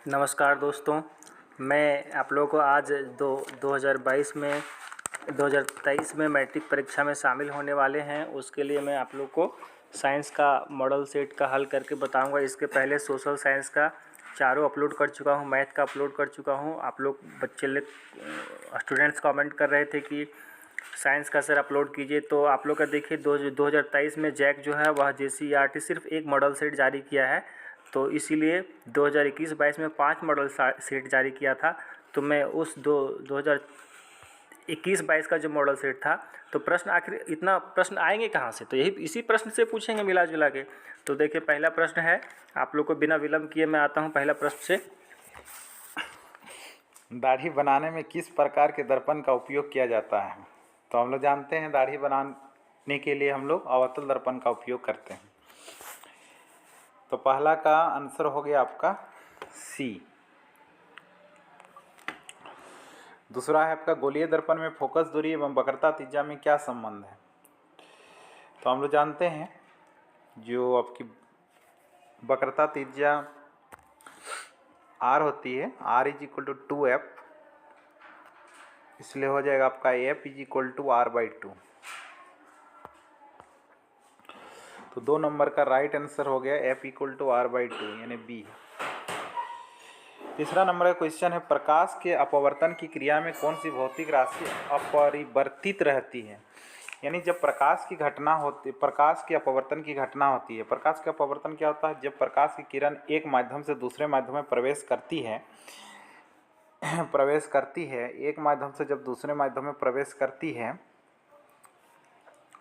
नमस्कार दोस्तों, मैं आप लोगों को आज 2022 में 2023 में मैट्रिक परीक्षा में शामिल होने वाले हैं, उसके लिए मैं आप लोग को साइंस का मॉडल सेट का हल करके बताऊंगा। इसके पहले सोशल साइंस का चारों अपलोड कर चुका हूं, मैथ का अपलोड कर चुका हूं। आप लोग बच्चे लोग स्टूडेंट्स कमेंट कर रहे थे कि साइंस का सर अपलोड कीजिए, तो आप लोग का देखिए 2023 में जैक जो है वह JCERT सिर्फ एक मॉडल सेट जारी किया है, तो इसीलिए 2021-22 में 5 मॉडल सेट जारी किया था। तो मैं उस 2021-22 का जो मॉडल सेट था, तो प्रश्न आखिर इतना प्रश्न आएंगे कहाँ से, तो यही इसी प्रश्न से पूछेंगे मिला जुला के। तो देखिए पहला प्रश्न है, आप लोग को बिना विलंब किए मैं आता हूँ पहला प्रश्न से। दाढ़ी बनाने में किस प्रकार के दर्पण का उपयोग किया जाता है? तो हम लोग जानते हैं दाढ़ी बनाने के लिए हम लोग अवतल दर्पण का उपयोग करते हैं। तो पहला का आंसर हो गया आपका सी। दूसरा है आपका गोलीय दर्पण में फोकस दूरी एवं वक्रता त्रिज्या में क्या संबंध है? तो हम लोग जानते हैं जो आपकी वक्रता त्रिज्या आर होती है, R is equal to 2F, इसलिए हो जाएगा आपका F is equal to R/2। तो 2 नंबर का राइट आंसर हो गया F इक्वल टू R/2 यानी बी। तीसरा नंबर का क्वेश्चन है, प्रकाश के अपवर्तन की क्रिया में कौन सी भौतिक राशि अपरिवर्तित रहती है? यानी जब प्रकाश की घटना होती, प्रकाश के अपवर्तन की घटना होती है। प्रकाश का अपवर्तन क्या होता है? जब प्रकाश की किरण एक माध्यम से दूसरे माध्यम में प्रवेश करती है एक माध्यम से जब दूसरे माध्यम में प्रवेश करती है,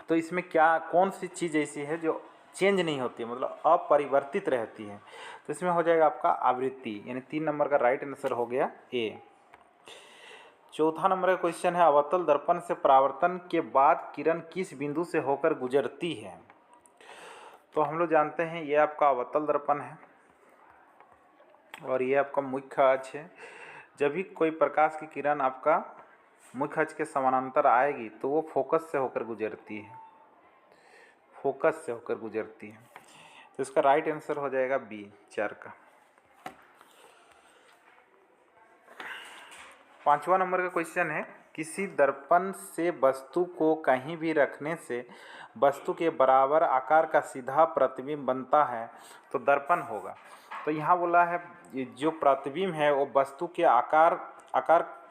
तो इसमें क्या कौन सी चीज़ ऐसी है जो चेंज नहीं होती है, मतलब अपरिवर्तित रहती है? तो इसमें हो जाएगा आपका आवृत्ति, यानी 3 नंबर का राइट आंसर हो गया ए। चौथा नंबर का क्वेश्चन है, अवतल दर्पण से परावर्तन के बाद किरण किस बिंदु से होकर गुजरती है? तो हम लोग जानते हैं ये आपका अवतल दर्पण है और ये आपका मुख्य अक्ष है। जब भी कोई प्रकाश की किरण आपका मुख्य अक्ष के समानांतर आएगी तो वो फोकस से होकर गुजरती है, फोकस से होकर गुजरती है। तो इसका राइट आंसर हो जाएगा बी 4 का। 5वां नंबर का क्वेश्चन है, किसी दर्पण से वस्तु को कहीं भी रखने से वस्तु के बराबर आकार का सीधा प्रतिबिंब बनता है तो दर्पण होगा। तो यहाँ बोला है ये जो प्रतिबिंब है वो वस्तु के आकार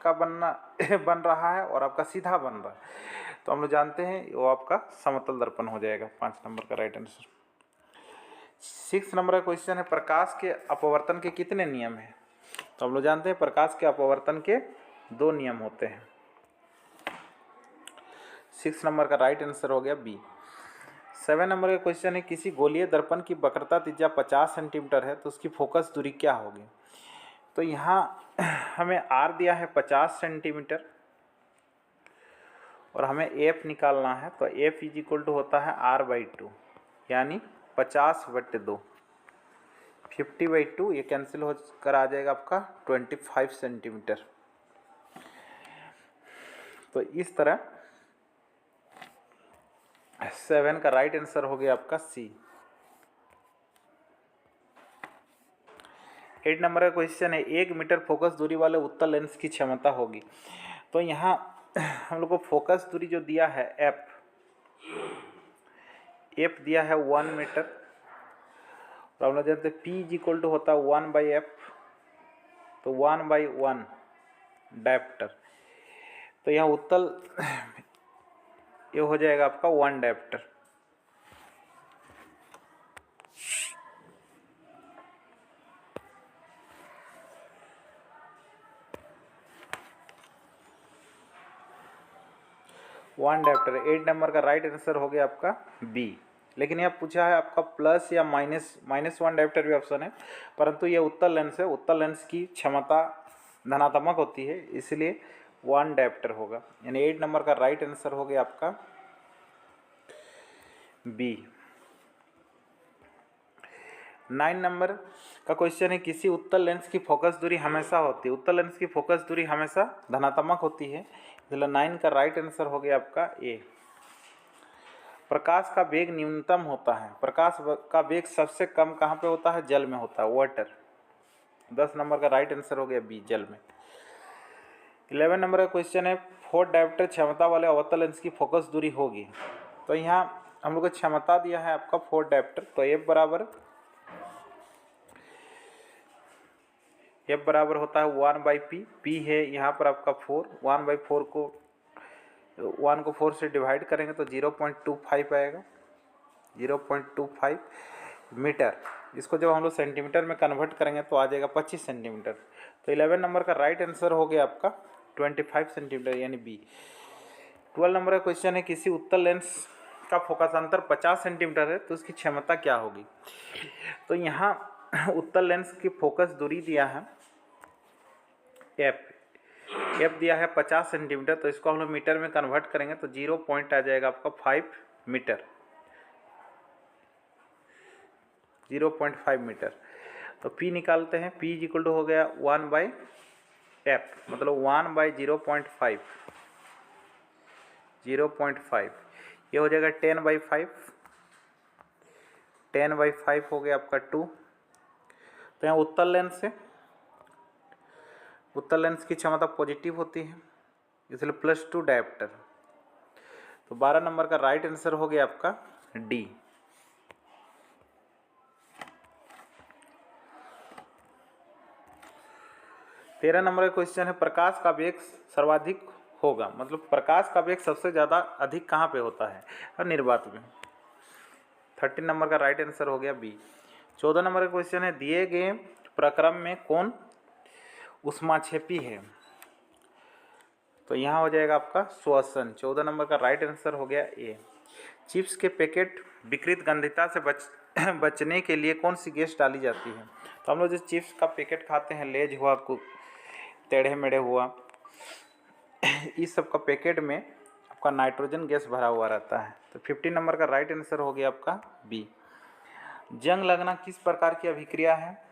का बन रहा है और आपका सीधा बन रहा है। तो हम लोग जानते हैं वो आपका समतल दर्पण हो जाएगा, 5 नंबर का राइट आंसर। 6 नंबर का क्वेश्चन है, प्रकाश के अपवर्तन के कितने नियम हैं? तो हम लोग जानते हैं प्रकाश के अपवर्तन के 2 नियम होते हैं। 6 नंबर का राइट आंसर हो गया बी। 7 नंबर का क्वेश्चन है, किसी गोलीय दर्पण की वक्रता त्रिज्या 50 सेंटीमीटर है तो उसकी फोकस दूरी क्या होगी? तो यहाँ हमें R दिया है 50 सेंटीमीटर और हमें F निकालना है। तो F इज इक्वल टू होता है R/2 यानी 50/2, 50/2 ये कैंसिल हो कर आ जाएगा आपका 25 सेंटीमीटर। तो इस तरह 7 का राइट आंसर हो गया आपका सी। 8 नंबर का क्वेश्चन है, 1 मीटर फोकस दूरी वाले उत्तल लेंस की क्षमता होगी। तो यहाँ हम लोग को फोकस दूरी जो दिया है एफ दिया है 1 मीटर और हम लोग जानते हैं P इज इक्वल टू होता है 1/f, तो 1/1 डायप्टर। तो यहाँ उत्तल ये हो जाएगा आपका 1 डायप्टर। वन डायप्टर 8 नंबर का राइट आंसर हो गया आपका बी। लेकिन यह पूछा है आपका प्लस या -1 डायप्टर भी ऑप्शन है, परंतु ये उत्तल लेंस है, उत्तल लेंस की क्षमता धनात्मक होती है, इसलिए 1 डायप्टर होगा। यानी 8 नंबर का राइट आंसर हो गया आपका बी। 9 नंबर का क्वेश्चन है, किसी उत्तल लेंस की फोकस दूरी हमेशा होती है, उत्तल लेंस की फोकस दूरी हमेशा धनात्मक होती है, इसलिए 9 का राइट आंसर हो गया आपका ए। प्रकाश का वेग न्यूनतम होता है, प्रकाश का वेग सबसे कम कहाँ पे होता है? जल में होता है, वाटर। 10 नंबर का राइट आंसर हो गया बी, जल में। 11 नंबर का क्वेश्चन है, 4 डायोप्टर क्षमता वाले अवतल लेंस की फोकस दूरी होगी। तो यहाँ हम लोग को क्षमता दिया है आपका 4 डायोप्टर, तो एफ बराबर होता है 1/p। p है यहाँ पर आपका 4, 1/4 को 1 को 4 से डिवाइड करेंगे तो 0.25 आएगा, 0.25 मीटर। इसको जब हम लोग सेंटीमीटर में कन्वर्ट करेंगे तो आ जाएगा 25 सेंटीमीटर। तो 11 नंबर का राइट आंसर हो गया आपका 25 सेंटीमीटर यानी बी। 12 नंबर का क्वेश्चन है, किसी उत्तल लेंस का फोकसांतर 50 सेंटीमीटर है तो उसकी क्षमता क्या होगी। तो यहाँ उत्तल लेंस की फोकस दूरी दिया है एफ दिया है 50 सेंटीमीटर, तो इसको हम लोग मीटर में कन्वर्ट करेंगे तो 0 पॉइंट आ जाएगा आपका 5 मीटर, 0.5 मीटर। तो P निकालते हैं, P इक्वल टू हो गया 1/f, मतलब 1/0.5, 0.5 ये हो जाएगा 10/5, 10/5 हो गया आपका 2। तो यहाँ उत्तल लेंस की क्षमता पॉजिटिव होती है, इसलिए +2 डायोप्टर। तो 12 नंबर का राइट आंसर हो गया आपका डी। 13 नंबर का क्वेश्चन है, प्रकाश का वेग सर्वाधिक होगा, मतलब प्रकाश का वेग सबसे ज़्यादा अधिक कहाँ पे होता है, और निर्वात में। 13 नंबर का राइट आंसर हो गया बी। 14 नंबर का क्वेश्चन है, दिए गए प्रक्रम में कौन ऊष्माक्षेपी है। तो यहाँ हो जाएगा आपका श्वसन। 14 नंबर का राइट आंसर हो गया ए। चिप्स के पैकेट विकृत गंधिता से बचने के लिए कौन सी गैस डाली जाती है। तो हम लोग जो चिप्स का पैकेट खाते हैं, लेज हुआ, टेढ़े मेढ़े हुआ, इस सब का पैकेट में आपका नाइट्रोजन गैस भरा हुआ रहता है। तो 15 नंबर का राइट आंसर हो गया आपका बी। जंग लगना किस प्रकार की अभिक्रिया है।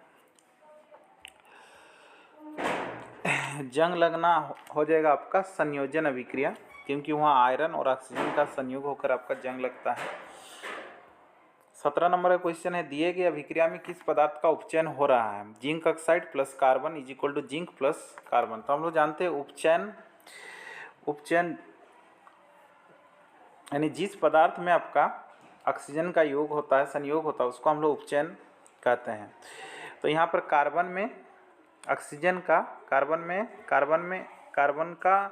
जंग लगना हो जाएगा आपका संयोजन अभिक्रिया, क्योंकि वहाँ आयरन और ऑक्सीजन का संयोग होकर आपका जंग लगता है। 17 नंबर का क्वेश्चन है, दिए गए अभिक्रिया में किस पदार्थ का उपचयन हो रहा है। Zinc oxide plus carbon is equal to zinc plus carbon. तो हम लोग जानते हैं उपचयन यानी जिस पदार्थ में आपका ऑक्सीजन का योग होता है, संयोग होता है, उसको हम लोग उपचयन कहते हैं। तो यहाँ पर कार्बन में ऑक्सीजन का, कार्बन का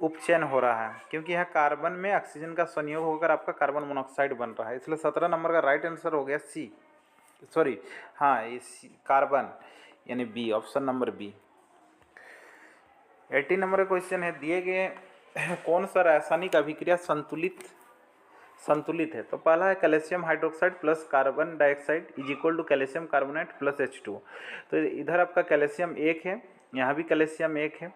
उपचयन हो रहा है, क्योंकि यहाँ कार्बन में ऑक्सीजन का संयोग होकर आपका कार्बन मोनोऑक्साइड बन रहा है, इसलिए 17 नंबर का राइट आंसर हो गया सी, सॉरी हाँ ये सी, कार्बन यानी बी, ऑप्शन नंबर बी। 18 नंबर का क्वेश्चन है, दिए गए कौन सा रासायनिक अभिक्रिया संतुलित है। तो पहला है calcium hydroxide plus carbon dioxide is equal to calcium carbonate plus H2। तो इधर आपका कैल्शियम 1 है, यहाँ भी कैल्शियम 1 है,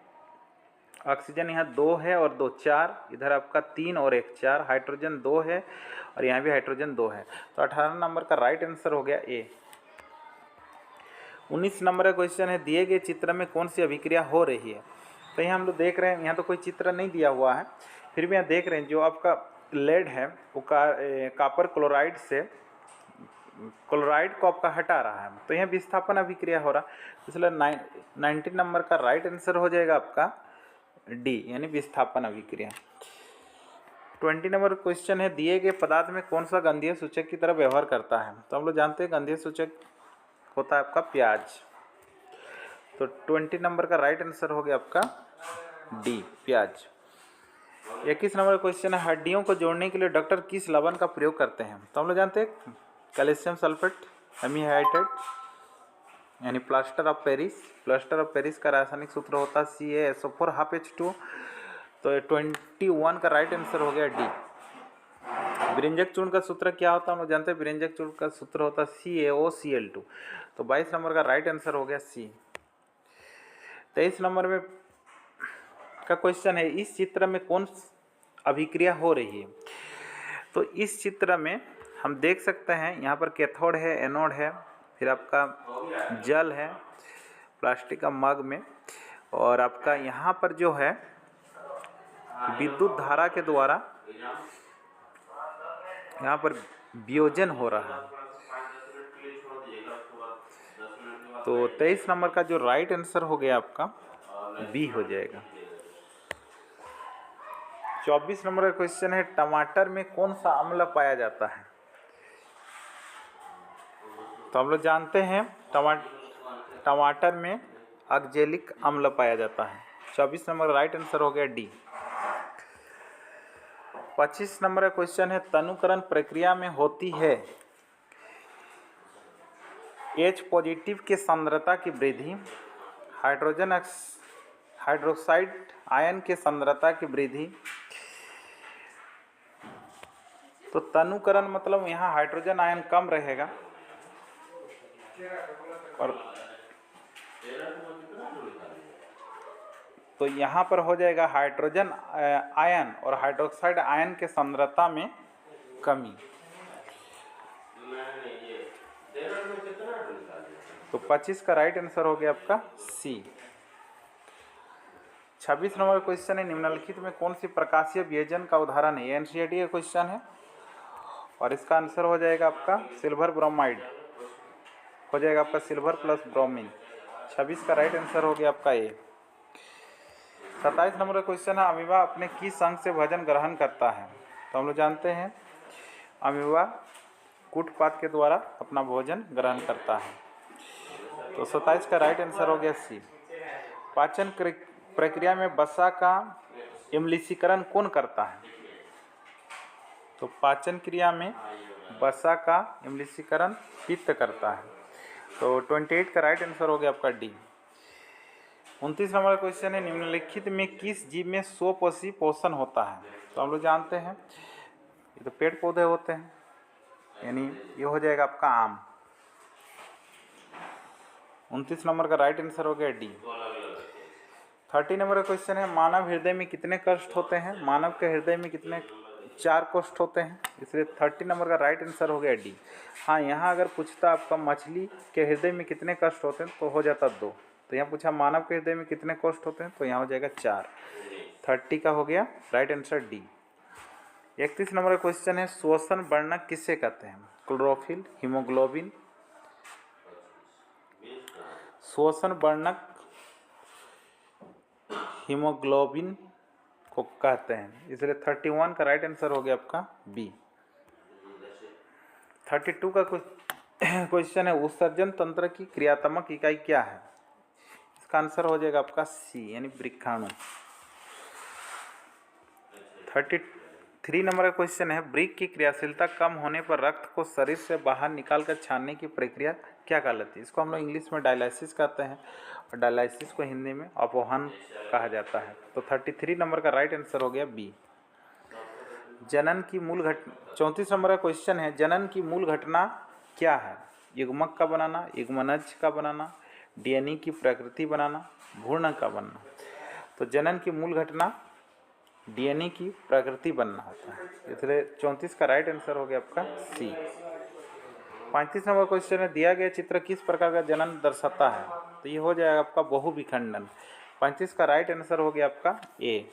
ऑक्सीजन यहाँ 2 है और 2 4, इधर आपका 3 और 1 4, हाइड्रोजन 2 है और यहाँ भी हाइड्रोजन 2 है। तो 18 नंबर का राइट आंसर हो गया ए। 19 नंबर का क्वेश्चन है, दिए गए चित्र में कौन सी अभिक्रिया हो रही है। तो यहाँ हम लोग देख रहे हैं, यहाँ तो कोई चित्र नहीं दिया हुआ है, फिर भी यहाँ देख रहे हैं जो आपका लेड है वो कॉपर क्लोराइड से क्लोराइड को आपका हटा रहा है, तो यहाँ विस्थापन अभिक्रिया हो रहा है, इसलिए 19 नंबर का राइट आंसर हो जाएगा आपका डी यानी विस्थापन अभिक्रिया। 20 नंबर क्वेश्चन है, दिए गए पदार्थ में कौन सा गंधीय सूचक की तरह व्यवहार करता है। तो हम लोग जानते हैं गंधीय सूचक होता है आपका प्याज। तो 20 नंबर का राइट आंसर हो गया आपका डी प्याज। 21 नंबर क्वेश्चन है, हड्डियों को जोड़ने के लिए डॉक्टर किस लवण का प्रयोग करते हैं। तो हम लोग जानते हैं कैल्शियम सल्फेट हेमीहाइड्रेट यानी प्लास्टर ऑफ पेरिस का रासायनिक सूत्र होता है CaSO4 तो 21 का राइट आंसर हो गया डी। विरंजक चूर्ण का सूत्र क्या होता है, हम लोग जानते हैं विरंजक चूर्ण का सूत्र होता है CaOCl2। तो 22 नंबर का राइट आंसर हो गया सी। 23 नंबर में का क्वेश्चन है, इस चित्र में कौन अभिक्रिया हो रही है। तो इस चित्र में हम देख सकते हैं यहाँ पर कैथोड है, एनोड है, फिर आपका जल है प्लास्टिक का मग में, और आपका यहाँ पर जो है विद्युत धारा के द्वारा यहाँ पर वियोजन हो रहा है। तो 23 नंबर का जो राइट आंसर हो गया आपका बी हो जाएगा। 24 नंबर का क्वेश्चन है, टमाटर में कौन सा अम्ल पाया जाता है? तो हम लोग जानते हैं टमाटर में ऑक्जेलिक अम्ल पाया जाता है। 24 नंबर का राइट आंसर हो गया डी। 25 नंबर का क्वेश्चन है, तनुकरण प्रक्रिया में होती है H पॉजिटिव के सांद्रता की वृद्धि, हाइड्रोक्साइड आयन के सांद्रता की वृद्धि। तो तनुकरण मतलब यहाँ हाइड्रोजन आयन कम रहेगा और तो यहाँ पर हो जाएगा हाइड्रोजन आयन और हाइड्रोक्साइड आयन के सांद्रता में कमी। तो 25 का राइट आंसर हो गया आपका सी। 26 नंबर क्वेश्चन है, निम्नलिखित में कौन सी प्रकाशीय वियोजन का उदाहरण है? ये एनसीईआरटी का क्वेश्चन है और इसका आंसर हो जाएगा आपका सिल्वर ब्रोमाइड, हो जाएगा आपका सिल्वर प्लस ब्रोमीन। 26 का राइट आंसर हो गया आपका ए। 27 नंबर का क्वेश्चन है, अमीबा अपने किस अंग से भोजन ग्रहण करता है? तो हम लोग जानते हैं अमीबा कूटपाद के द्वारा अपना भोजन ग्रहण करता है। तो 27 का राइट आंसर हो गया सी। पाचन प्रक्रिया में वसा का इम्लिशीकरण कौन करता है? तो पाचन क्रिया में वसा का इम्लिशीकरण पित्त करता है। तो 28 का राइट आंसर हो गया आपका डी। 29 नंबर क्वेश्चन है, निम्नलिखित में किस जीव में स्वपोषी पोषण होता है? तो हम लोग जानते हैं ये तो पेड़ पौधे होते हैं, यानी ये हो जाएगा आपका आम। 29 नंबर का राइट आंसर हो गया डी। 30 नंबर का क्वेश्चन है, मानव हृदय में कितने कोष्ठ होते हैं? मानव के हृदय में कितने 4 कोष्ठ होते हैं, इसलिए 30 नंबर का राइट आंसर हो गया डी। हाँ, यहाँ अगर पूछता आपका मछली के हृदय में कितने कोष्ठ होते हैं तो हो जाता 2। तो यहाँ पूछा मानव के हृदय में कितने कोष्ठ होते हैं तो यहाँ हो जाएगा 4। 30 का हो गया राइट आंसर डी। 31 नंबर का क्वेश्चन है, श्वसन वर्णक किससे कहते हैं? Chlorophyll, haemoglobin. श्वसन वर्णक हीमोग्लोबिन को कहते हैं, इसलिए 31 का राइट आंसर हो गया आपका बी। 32 का क्वेश्चन है, उत्सर्जन तंत्र की क्रियात्मक इकाई क्या है? इसका आंसर हो जाएगा आपका सी, यानी वृक्काणु। 33 नंबर का क्वेश्चन है, वृक्क की क्रियाशीलता कम होने पर रक्त को शरीर से बाहर निकालकर छानने की प्रक्रिया क्या कहलाती है? इसको हम लोग इंग्लिश में डायलिसिस कहते हैं और डायलिसिस को हिंदी में अपवहन कहा जाता है। तो 33 नंबर का राइट आंसर हो गया बी। जनन की मूल घटना 34 नंबर का क्वेश्चन है, जनन की मूल घटना क्या है? युग्मक का बनाना, युग्मनज का बनाना, डीएनए की प्रकृति बनाना, भ्रूण का बनना। तो जनन की मूल घटना डीएनए की प्रकृति बनना होता है, इसलिए 34 का राइट आंसर हो गया आपका सी। 35 नंबर क्वेश्चन है, दिया गया चित्र किस प्रकार का जनन दर्शाता है? तो ये हो जाएगा आपका बहुविखंडन। 35 का राइट आंसर हो गया आपका ए।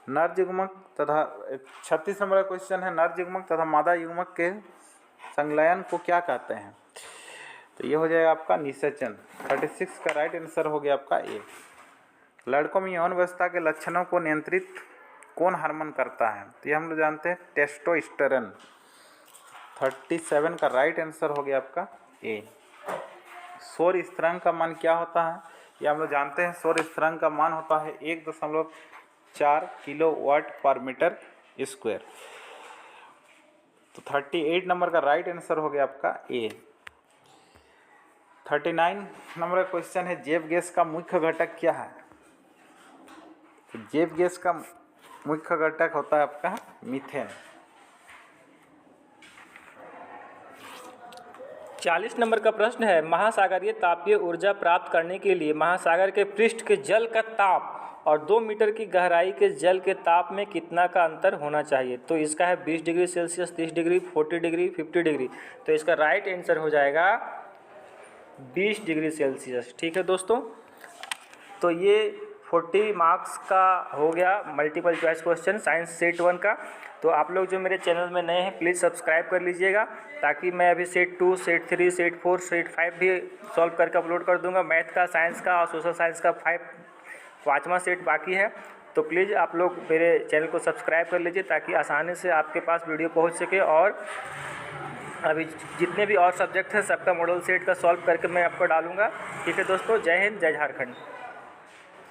नर युग्मक तथा 36 नंबर का क्वेश्चन है, नर युग्मक तथा मादा युग्मक के संलयन को क्या कहते हैं? तो ये हो जाएगा आपका निषेचन। 36 का राइट आंसर हो गया आपका ए। लड़कों में यौन अवस्था के लक्षणों को नियंत्रित कौन हार्मोन करता है? तो ये हम लोग जानते हैं टेस्टोस्टेरोन। 37 का राइट आंसर हो गया आपका ए। सौर स्थिरांक का मान क्या होता है? ये हम लोग जानते हैं सौर स्थिरांक का मान होता है 1.4 किलोवाट पर मीटर स्क्वायर। तो 38 नंबर का राइट आंसर हो गया आपका ए। 39 नंबर का क्वेश्चन है, जैव गैस का मुख्य घटक क्या है? तो जैव गैस का मुख्य घटक होता है आपका मीथेन। 40 नंबर का प्रश्न है, महासागरीय तापीय ऊर्जा प्राप्त करने के लिए महासागर के पृष्ठ के जल का ताप और 2 मीटर की गहराई के जल के ताप में कितना का अंतर होना चाहिए? तो इसका है 20 degree Celsius, 30 degree, 40 degree, 50 degree. तो इसका राइट आंसर हो जाएगा 20 डिग्री सेल्सियस। ठीक है दोस्तों, तो ये 40 मार्क्स का हो गया multiple choice question science set 1 का। तो आप लोग जो मेरे चैनल में नए हैं प्लीज़ सब्सक्राइब कर लीजिएगा, ताकि मैं अभी सेट 2, सेट 3, सेट 4, सेट 5 भी सॉल्व करके अपलोड कर दूंगा। मैथ का, साइंस का और सोशल साइंस का 5वां सेट बाकी है। तो प्लीज़ आप लोग मेरे चैनल को सब्सक्राइब कर लीजिए, ताकि आसानी से आपके पास वीडियो पहुंच सके। और अभी जितने भी और सब्जेक्ट हैं सबका मॉडल सेट का सॉल्व करके मैं आपको डालूंगा। ठीक है दोस्तों, जय हिंद, जय झारखंड।